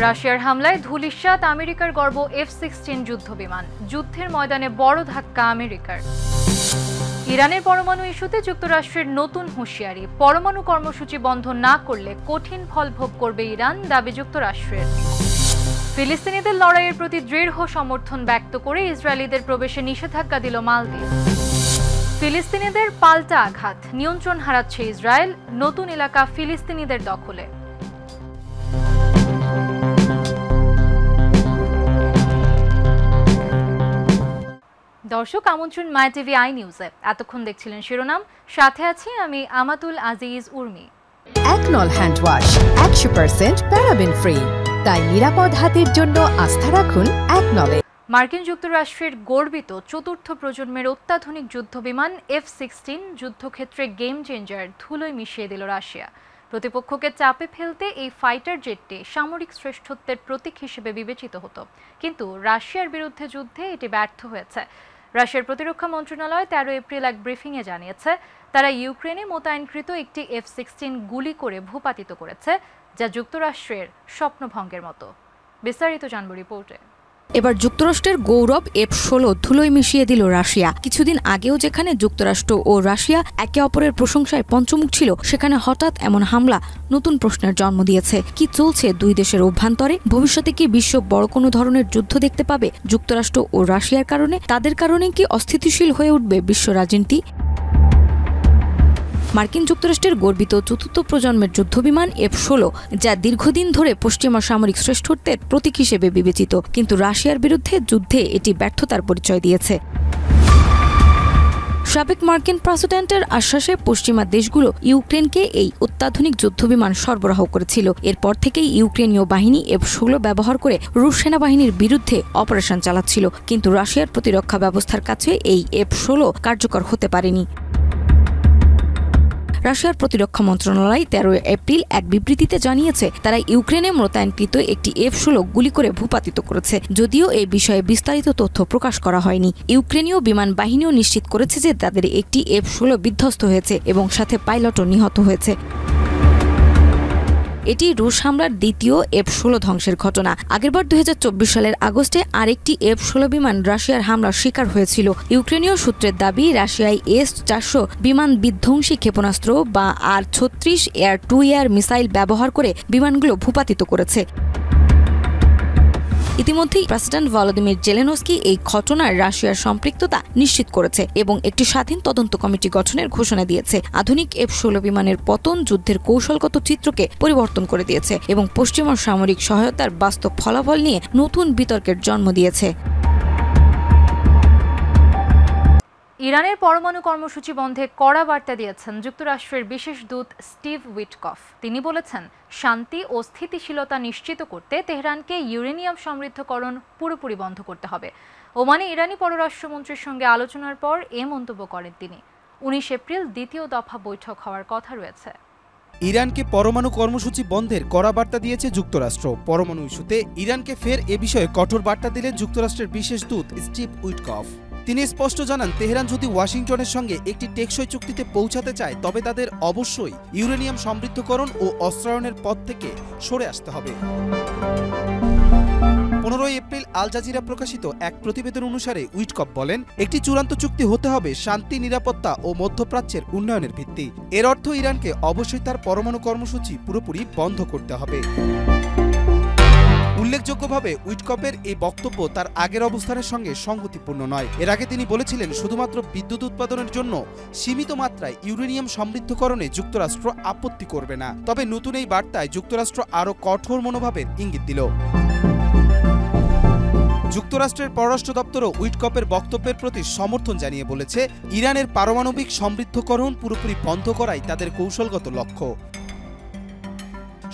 রাশিয়ার হামলায় ধূলিসাৎ আমেরিকার গর্ব F-16 যুদ্ধবিমান। যুদ্ধের ময়দানে বড় ধাক্কা আমেরিকার। ইরানের পরমাণু ইস্যুতে যুক্তরাষ্ট্রের নতুন হুঁশিয়ারি। পরমাণু কর্মসূচি বন্ধ না করলে কঠিন ফল ভোগ করবে ইরান, দাবি যুক্তরাষ্ট্রের। ফিলিস্তিনিদের লড়াইয়ের প্রতি দৃঢ় সমর্থন ব্যক্ত করে ইসরায়েলিদের প্রবেশে নিষেধাজ্ঞা দিল মালদ্বীপ। ফিলিস্তিনিদের পাল্টা আঘাত, নিয়ন্ত্রণ হারাচ্ছে ইসরায়েল, নতুন এলাকা ফিলিস্তিনিদের দখলে। দর্শক, আমন্ত্রণ মাই টিভি আই নিউজে। এতক্ষণ দেখছিলেন শিরোনাম, সাথে আছি আমি আমাতুল আজিজ উর্মি। একনল হ্যান্ড ওয়াশ 100% প্যারাবেন ফ্রি, তাই নিরাপদ হাতের জন্য আস্থা রাখুন একনলে। মার্কিন যুক্তরাষ্ট্রের গর্বিত চতুর্থ প্রজন্মের অত্যাধুনিক যুদ্ধবিমান F-16 যুদ্ধক্ষেত্রে গেম চেঞ্জার ধুলোয় মিশিয়ে দিল রাশিয়া। প্রতিপক্ষকে চাপে ফেলতে এই ফাইটার জেটটি সামরিক শ্রেষ্ঠত্বের প্রতীক হিসেবে বিবেচিত হতো, কিন্তু রাশিয়ার বিরুদ্ধে যুদ্ধে এটি ব্যর্থ হয়েছে। রাশিয়ার প্রতিরক্ষা মন্ত্রণালয় 13 এপ্রিল এক ব্রিফিংয়ে জানিয়েছে, তারা ইউক্রেনে মোতায়েনকৃত একটি F-16 গুলি করে ভূপাতিত করেছে, যা যুক্তরাষ্ট্রের স্বপ্নভঙ্গের মতো। বিস্তারিত জানব রিপোর্টে। এবার যুক্তরাষ্ট্রের গৌরব F-16 ধুলোয় মিশিয়ে দিল রাশিয়া। কিছুদিন আগেও যেখানে যুক্তরাষ্ট্র ও রাশিয়া একে অপরের প্রশংসায় পঞ্চমুখ ছিল, সেখানে হঠাৎ এমন হামলা নতুন প্রশ্নের জন্ম দিয়েছে। কি চলছে দুই দেশের অভ্যন্তরে? ভবিষ্যতে কি বিশ্ব বড় কোনো ধরনের যুদ্ধ দেখতে পাবে যুক্তরাষ্ট্র ও রাশিয়ার কারণে? তাদের কারণে কি অস্থিতিশীল হয়ে উঠবে বিশ্ব রাজনীতি? মার্কিন যুক্তরাষ্ট্রের গর্বিত চতুর্থ প্রজন্মের যুদ্ধবিমান F-16, যা দীর্ঘদিন ধরে পশ্চিমা সামরিক শ্রেষ্ঠত্বের প্রতীক হিসেবে বিবেচিত, কিন্তু রাশিয়ার বিরুদ্ধে যুদ্ধে এটি ব্যর্থতার পরিচয় দিয়েছে। সাবেক মার্কিন প্রেসিডেন্টের আশ্বাসে পশ্চিমা দেশগুলো ইউক্রেনকে এই অত্যাধুনিক যুদ্ধবিমান সরবরাহ করেছিল। এরপর থেকেই ইউক্রেনীয় বাহিনী F-16 ব্যবহার করে রুশ সেনাবাহিনীর বিরুদ্ধে অপারেশন চালাচ্ছিল, কিন্তু রাশিয়ার প্রতিরক্ষা ব্যবস্থার কাছে এই F-16 কার্যকর হতে পারেনি। রাশিয়ার প্রতিরক্ষা মন্ত্রণালয় 13 এপ্রিল এক বিবৃতিতে জানিয়েছে, তারা ইউক্রেনে মোতায়েনকৃত একটি F-16 গুলি করে ভূপাতিত করেছে। যদিও এই বিষয়ে বিস্তারিত তথ্য প্রকাশ করা হয়নি। ইউক্রেনীয় বিমান বাহিনীও নিশ্চিত করেছে যে তাদের একটি F-16 বিধ্বস্ত হয়েছে এবং সাথে পাইলটও নিহত হয়েছে। এটি রুশ হামলার দ্বিতীয় F-16 ধ্বংসের ঘটনা। আগেরবার 2024 সালের আগস্টে আরেকটি F-16 বিমান রাশিয়ার হামলার শিকার হয়েছিল। ইউক্রেনীয় সূত্রের দাবি, রাশিয়ায় S-400 বিমান বিধ্বংসী ক্ষেপণাস্ত্র বা R-36 air two air missile ব্যবহার করে বিমানগুলো ভূপাতিত করেছে। ইতিমধ্যেই প্রেসিডেন্ট ভলোদিমির জেলেনস্কি এই ঘটনার রাশিয়ার সম্পৃক্ততা নিশ্চিত করেছে এবং একটি স্বাধীন তদন্ত কমিটি গঠনের ঘোষণা দিয়েছে। আধুনিক F-16 বিমানের পতন যুদ্ধের কৌশলগত চিত্রকে পরিবর্তন করে দিয়েছে এবং পশ্চিমা সামরিক সহায়তার বাস্তব ফলাফল নিয়ে নতুন বিতর্কের জন্ম দিয়েছে। ইরানের পরমাণু কর্মসূচি বন্ধে কড়া বার্তা দিয়েছেন যুক্তরাষ্ট্রের বিশেষ দূত স্টিভ উইটকফ। তিনি বলেছেন, শান্তি ও স্থিতিশীলতা নিশ্চিত করতে তেহরানকে ইউরেনিয়াম সমৃদ্ধকরণ পুরোপুরি বন্ধ করতে হবে। ওমানে ইরানি পররাষ্ট্রমন্ত্রীর সঙ্গে আলোচনার পর এ মন্তব্য করেন তিনি। 19 এপ্রিল দ্বিতীয় দফা বৈঠক হওয়ার কথা রয়েছে। ইরানকে পরমাণু কর্মসূচি বন্ধের কড়া বার্তা দিয়েছে যুক্তরাষ্ট্র। পরমাণু ইস্যুতে ইরানকে ফের এ বিষয়ে কঠোর বার্তা দিলেন যুক্তরাষ্ট্রের বিশেষ দূত স্টিভ উইটকফ। তিনি স্পষ্ট জানান, তেহরান যদি ওয়াশিংটনের সঙ্গে একটি টেকসই চুক্তিতে পৌঁছাতে চায়, তবে তাদের অবশ্যই ইউরেনিয়াম সমৃদ্ধকরণ ও অস্ত্রায়নের পথ থেকে সরে আসতে হবে। 15 এপ্রিল আল জাজিরা প্রকাশিত এক প্রতিবেদন অনুসারে উইটকফ বলেন, একটি চূড়ান্ত চুক্তি হতে হবে শান্তি, নিরাপত্তা ও মধ্যপ্রাচ্যের উন্নয়নের ভিত্তি। এর অর্থ ইরানকে অবশ্যই তার পরমাণু কর্মসূচি পুরোপুরি বন্ধ করতে হবে। উল্লেখযোগ্যভাবে উইটকফের এই বক্তব্য তার আগের অবস্থানের সঙ্গে সংগতিপূর্ণ নয়। এর আগে তিনি বলেছিলেন, শুধুমাত্র বিদ্যুৎ উৎপাদনের জন্য সীমিত মাত্রায় ইউরেনিয়াম সমৃদ্ধকরণে যুক্তরাষ্ট্র আপত্তি করবে না। তবে নতুন এই বার্তায় যুক্তরাষ্ট্র আরও কঠোর মনোভাবের ইঙ্গিত দিল। যুক্তরাষ্ট্রের পররাষ্ট্র দপ্তরও উইটকফের বক্তব্যের প্রতি সমর্থন জানিয়ে বলেছে, ইরানের পারমাণবিক সমৃদ্ধকরণ পুরোপুরি বন্ধ করাই তাদের কৌশলগত লক্ষ্য।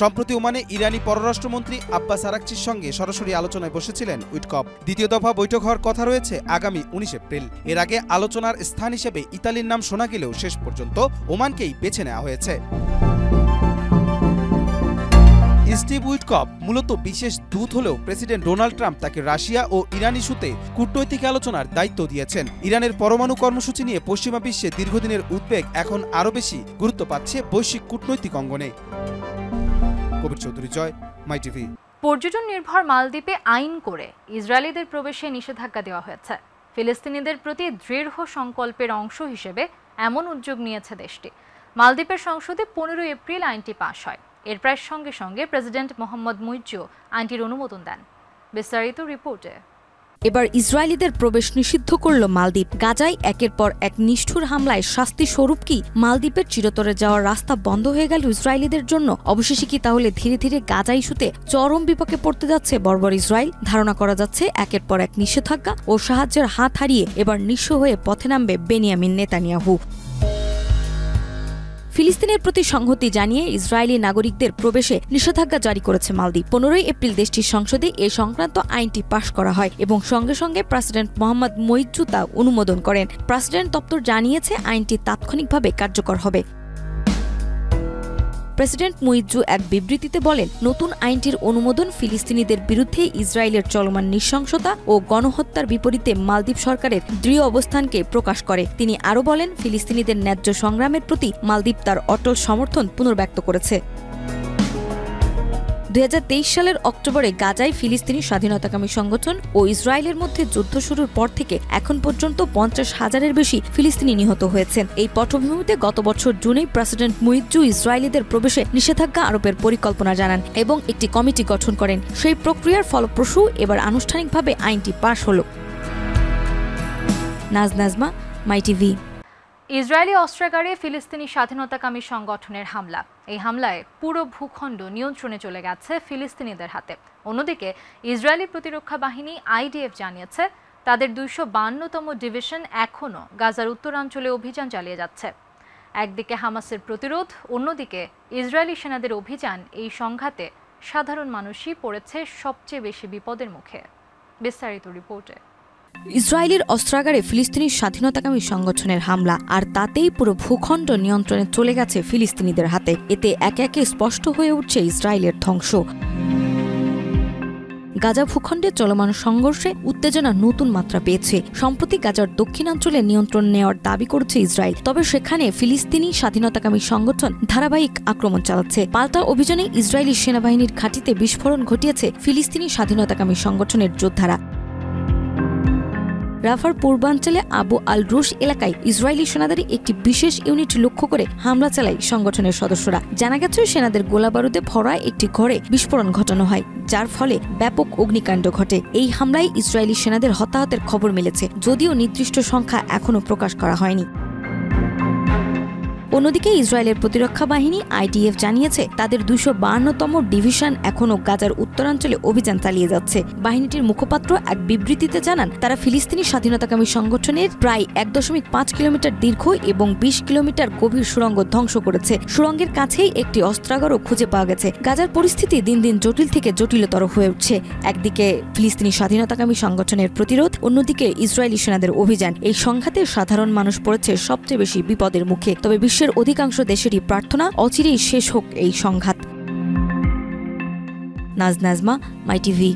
সম্প্রতি ওমানে ইরানি পররাষ্ট্রমন্ত্রী আব্বাস আরাকচির সঙ্গে সরাসরি আলোচনায় বসেছিলেন উইটকফ। দ্বিতীয় দফা বৈঠক হওয়ার কথা রয়েছে আগামী 19 এপ্রিল। এর আগে আলোচনার স্থান হিসেবে ইতালির নাম শোনা গেলেও শেষ পর্যন্ত ওমানকেই বেছে নেওয়া হয়েছে। স্টিভ উইটকফ মূলত বিশেষ দূত হলেও প্রেসিডেন্ট ডোনাল্ড ট্রাম্প তাকে রাশিয়া ও ইরান ইস্যুতে কূটনৈতিক আলোচনার দায়িত্ব দিয়েছেন। ইরানের পরমাণু কর্মসূচি নিয়ে পশ্চিমা বিশ্বে দীর্ঘদিনের উদ্বেগ এখন আরও বেশি গুরুত্ব পাচ্ছে বৈশ্বিক কূটনৈতিক অঙ্গনে। কবির চৌধুরী, জয়, মাই টিভি। পর্যটন নির্ভর মালদ্বীপে আইন করে ইসরায়েলিদের প্রবেশে নিষেধাজ্ঞা দেওয়া হয়েছে। ফিলিস্তিনিদের প্রতি দৃঢ় সংকল্পের অংশ হিসেবে এমন উদ্যোগ নিয়েছে দেশটি। মালদ্বীপের সংসদে 15 এপ্রিল আইনটি পাশ হয়। এর প্রায় সঙ্গে সঙ্গে প্রেসিডেন্ট মোহাম্মদ মুইজ্জু আইনটির অনুমোদন দেন। বিস্তারিত রিপোর্টে। এবার ইসরায়েলিদের প্রবেশ নিষিদ্ধ করল মালদ্বীপ। গাজায় একের পর এক নিষ্ঠুর হামলায় শাস্তি স্বরূপ কি মালদ্বীপের চিরতরে যাওয়ার রাস্তা বন্ধ হয়ে গেল ইসরায়েলিদের জন্য? অবশেষে কি তাহলে ধীরে ধীরে গাজা ইস্যুতে চরম বিপাকে পড়তে যাচ্ছে বর্বর ইসরায়েল? ধারণা করা যাচ্ছে একের পর এক নিষেধাজ্ঞা ও সাহায্যের হাত হারিয়ে এবার নিঃস্ব হয়ে পথে নামবে বেনিয়ামিন নেতানিয়াহু। ফিলিস্তিনের প্রতি সংহতি জানিয়ে ইসরায়েলি নাগরিকদের প্রবেশে নিষেধাজ্ঞা জারি করেছে মালদ্বীপ। 15 এপ্রিল দেশটির সংসদে এ সংক্রান্ত আইনটি পাশ করা হয় এবং সঙ্গে সঙ্গে প্রেসিডেন্ট মোহাম্মদ মুইজ্জু তা অনুমোদন করেন। প্রেসিডেন্ট দপ্তর জানিয়েছে আইনটি তাৎক্ষণিকভাবে কার্যকর হবে। প্রেসিডেন্ট মুইজ্জু এক বিবৃতিতে বলেন, নতুন আইনটির অনুমোদন ফিলিস্তিনিদের বিরুদ্ধে ইসরায়েলের চলমান নৃশংসতা ও গণহত্যার বিপরীতে মালদ্বীপ সরকারের দৃঢ় অবস্থানকে প্রকাশ করে। তিনি আরও বলেন, ফিলিস্তিনিদের ন্যায্য সংগ্রামের প্রতি মালদ্বীপ তার অটল সমর্থন পুনর্ব্যক্ত করেছে। 2023 সালের অক্টোবরে গাজায় ফিলিস্তিনি স্বাধীনতাকামী সংগঠন ও ইসরায়েলের মধ্যে যুদ্ধ শুরুর পর থেকে এখন পর্যন্ত 50,000-এর বেশি ফিলিস্তিনি নিহত হয়েছেন। এই পটভূমিতে গত বছর জুনেই প্রেসিডেন্ট মুইজ্জু ইসরায়েলিদের প্রবেশে নিষেধাজ্ঞা আরোপের পরিকল্পনা জানান এবং একটি কমিটি গঠন করেন। সেই প্রক্রিয়ার ফলপ্রসূ এবার আনুষ্ঠানিকভাবে আইনটি পাশ হল। নাজমা, মাই টিভি। ইসরায়েলি অস্ত্রাগারে ফিলিস্তিনি স্বাধীনতাকামী সংগঠনের হামলা। এই হামলায় পুরো ভূখণ্ড নিয়ন্ত্রণে চলে গেছে ফিলিস্তিনিদের হাতে। অন্যদিকে ইসরায়েলি প্রতিরক্ষা বাহিনী IDF জানিয়েছে তাদের 252তম ডিভিশন এখনও গাজার উত্তরাঞ্চলে অভিযান চালিয়ে যাচ্ছে। একদিকে হামাসের প্রতিরোধ, অন্যদিকে ইসরায়েলি সেনাদের অভিযান। এই সংঘাতে সাধারণ মানুষই পড়েছে সবচেয়ে বেশি বিপদের মুখে। বিস্তারিত রিপোর্টে। ইসরায়েলের অস্ত্রাগারে ফিলিস্তিনি স্বাধীনতাকামী সংগঠনের হামলা, আর তাতেই পুরো ভূখণ্ড নিয়ন্ত্রণে চলে গেছে ফিলিস্তিনিদের হাতে। এতে একে একে স্পষ্ট হয়ে উঠছে ইসরায়েলের ধ্বংস। গাজা ভূখণ্ডে চলমান সংঘর্ষে উত্তেজনা নতুন মাত্রা পেয়েছে। সম্প্রতি গাজার দক্ষিণাঞ্চলে নিয়ন্ত্রণ নেওয়ার দাবি করছে ইসরায়েল, তবে সেখানে ফিলিস্তিনি স্বাধীনতাকামী সংগঠন ধারাবাহিক আক্রমণ চালাচ্ছে। পাল্টা অভিযানে ইসরায়েলি সেনাবাহিনীর ঘাঁটিতে বিস্ফোরণ ঘটিয়েছে ফিলিস্তিনি স্বাধীনতাকামী সংগঠনের যোদ্ধারা। রাফার পূর্বাঞ্চলে আবু আল রুশ এলাকায় ইসরায়েলি সেনাদের একটি বিশেষ ইউনিট লক্ষ্য করে হামলা চালায় সংগঠনের সদস্যরা। জানা গেছে সেনাদের গোলাবারুদে ভরা একটি ঘরে বিস্ফোরণ ঘটানো হয়, যার ফলে ব্যাপক অগ্নিকাণ্ড ঘটে। এই হামলায় ইসরায়েলি সেনাদের হতাহতের খবর মিলেছে, যদিও নির্দিষ্ট সংখ্যা এখনও প্রকাশ করা হয়নি। অন্যদিকে ইসরায়েলের প্রতিরক্ষা বাহিনী IDF জানিয়েছে তাদের 252তম ডিভিশন এখনও গাজার উত্তরাঞ্চলে অভিযান চালিয়ে যাচ্ছে। বাহিনীটির মুখপাত্র এক বিবৃতিতে জানান, তারা ফিলিস্তিনি স্বাধীনতাকামী সংগঠনের প্রায় 1.5 কিলোমিটার দীর্ঘ এবং 20 কিলোমিটার গভীর সুড়ঙ্গ ধ্বংস করেছে। সুড়ঙ্গের কাছেই একটি অস্ত্রাগারও খুঁজে পাওয়া গেছে। গাজার পরিস্থিতি দিন দিন জটিল থেকে জটিলতর হয়ে উঠছে। একদিকে ফিলিস্তিনি স্বাধীনতাকামী সংগঠনের প্রতিরোধ, অন্যদিকে ইসরায়েলি সেনাদের অভিযান। এই সংঘাতে সাধারণ মানুষ পড়েছে সবচেয়ে বেশি বিপদের মুখে। তবে বিশ্বের অধিকাংশ দেশেরই প্রার্থনা অচিরেই শেষ হোক এই সংঘাত। নাজমা, মাই টিভি।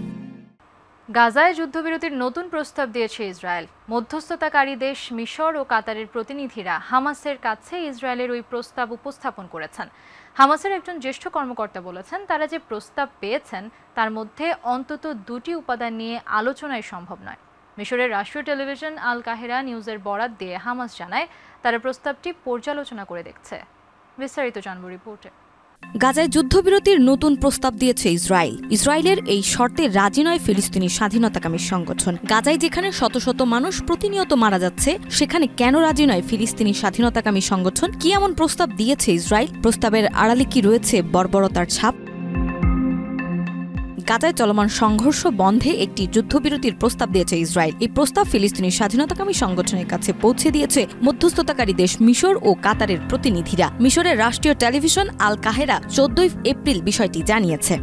গাজায় যুদ্ধবিরতির নতুন প্রস্তাব দিয়েছে ইসরায়েল। মধ্যস্থতাকারী দেশ মিশর ও কাতারের প্রতিনিধিরা হামাসের কাছে ইসরায়েলের ওই প্রস্তাব উপস্থাপন করেছেন। হামাসের একজন জ্যেষ্ঠ কর্মকর্তা বলেছেন, তারা যে প্রস্তাব পেয়েছেন তার মধ্যে অন্তত 2টি উপাদান নিয়ে আলোচনাই সম্ভব নয়। মিশরের রাষ্ট্রীয় টেলিভিশন আল কাহেরা নিউজের বরাত দিয়ে হামাস জানায় তারা প্রস্তাবটি পর্যালোচনা করে দেখছে। বিস্তারিত জানব রিপোর্টে। গাজায় যুদ্ধবিরতির নতুন প্রস্তাব দিয়েছে ইসরায়েল। ইসরায়েলের এই শর্তে রাজি নয় ফিলিস্তিনি স্বাধীনতাকামী সংগঠন। গাজায় যেখানে শত শত মানুষ প্রতিনিয়ত মারা যাচ্ছে, সেখানে কেন রাজি নয় ফিলিস্তিনি স্বাধীনতাকামী সংগঠন? কি এমন প্রস্তাব দিয়েছে ইসরায়েল? প্রস্তাবের আড়ালে কি রয়েছে বর্বরতার ছাপ? গাজায় চলমান সংঘর্ষ বন্ধে একটি যুদ্ধবিরতির প্রস্তাব দিয়েছে ইসরায়েল। এই প্রস্তাব ফিলিস্তিনি স্বাধীনতাকামী সংগঠনের কাছে পৌঁছে দিয়েছে মধ্যস্থতাকারী দেশ মিশর ও কাতারের প্রতিনিধিরা। মিশরের রাষ্ট্রীয় টেলিভিশন আল কাহেরা 14 এপ্রিল বিষয়টি জানিয়েছে।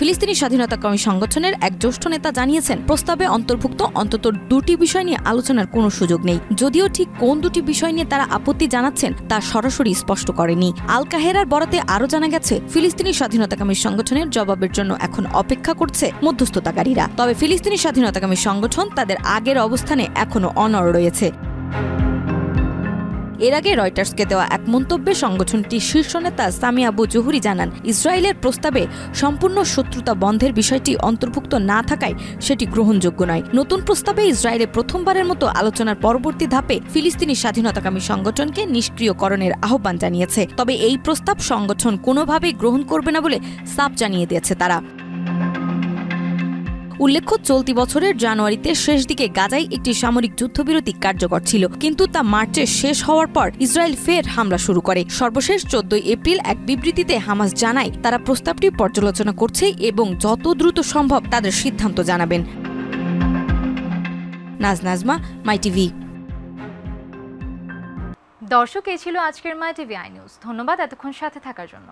ফিলিস্তিনি স্বাধীনতাকামী সংগঠনের এক জ্যেষ্ঠ নেতা জানিয়েছেন, প্রস্তাবে অন্তর্ভুক্ত অন্তত 2টি বিষয় নিয়ে আলোচনার কোনো সুযোগ নেই। যদিও ঠিক কোন 2টি বিষয় নিয়ে তারা আপত্তি জানাচ্ছেন তা সরাসরি স্পষ্ট করেনি। আল কাহেরার বরাতে আরও জানা গেছে, ফিলিস্তিনি স্বাধীনতাকামী সংগঠনের জবাবের জন্য এখন অপেক্ষা করছে মধ্যস্থতাকারীরা। তবে ফিলিস্তিনি স্বাধীনতাকামী সংগঠন তাদের আগের অবস্থানে এখনও অনড় রয়েছে। এর আগে রয়টার্সকে দেওয়া এক মন্তব্যে সংগঠনটির শীর্ষ নেতা সামি আবু জুহুরি জানান, ইসরায়েলের প্রস্তাবে সম্পূর্ণ শত্রুতা বন্ধের বিষয়টি অন্তর্ভুক্ত না থাকায় সেটি গ্রহণযোগ্য নয়। নতুন প্রস্তাবে ইসরায়েলে প্রথমবারের মতো আলোচনার পরবর্তী ধাপে ফিলিস্তিনি স্বাধীনতাকামী সংগঠনকে নিষ্ক্রিয়করণের আহ্বান জানিয়েছে। তবে এই প্রস্তাব সংগঠন কোনোভাবেই গ্রহণ করবে না বলে সাফ জানিয়ে দিয়েছে তারা। উল্লেখ্য, চলতি বছরের জানুয়ারিতে শেষ দিকে গাজায় একটি সামরিক যুদ্ধবিরতি কার্যকর ছিল, কিন্তু তা মার্চে শেষ হওয়ার পর ইসরায়েল ফের হামলা শুরু করে। সর্বশেষ 14 এপ্রিল এক বিবৃতিতে হামাস জানায় তারা প্রস্তাবটি পর্যালোচনা করছে এবং যত দ্রুত সম্ভব তাদের সিদ্ধান্ত জানাবেন। নাজমা, মাই টিভি। দর্শক, এই ছিল আজকের মাই টিভি আই নিউজ। ধন্যবাদ এতক্ষণ সাথে থাকার জন্য।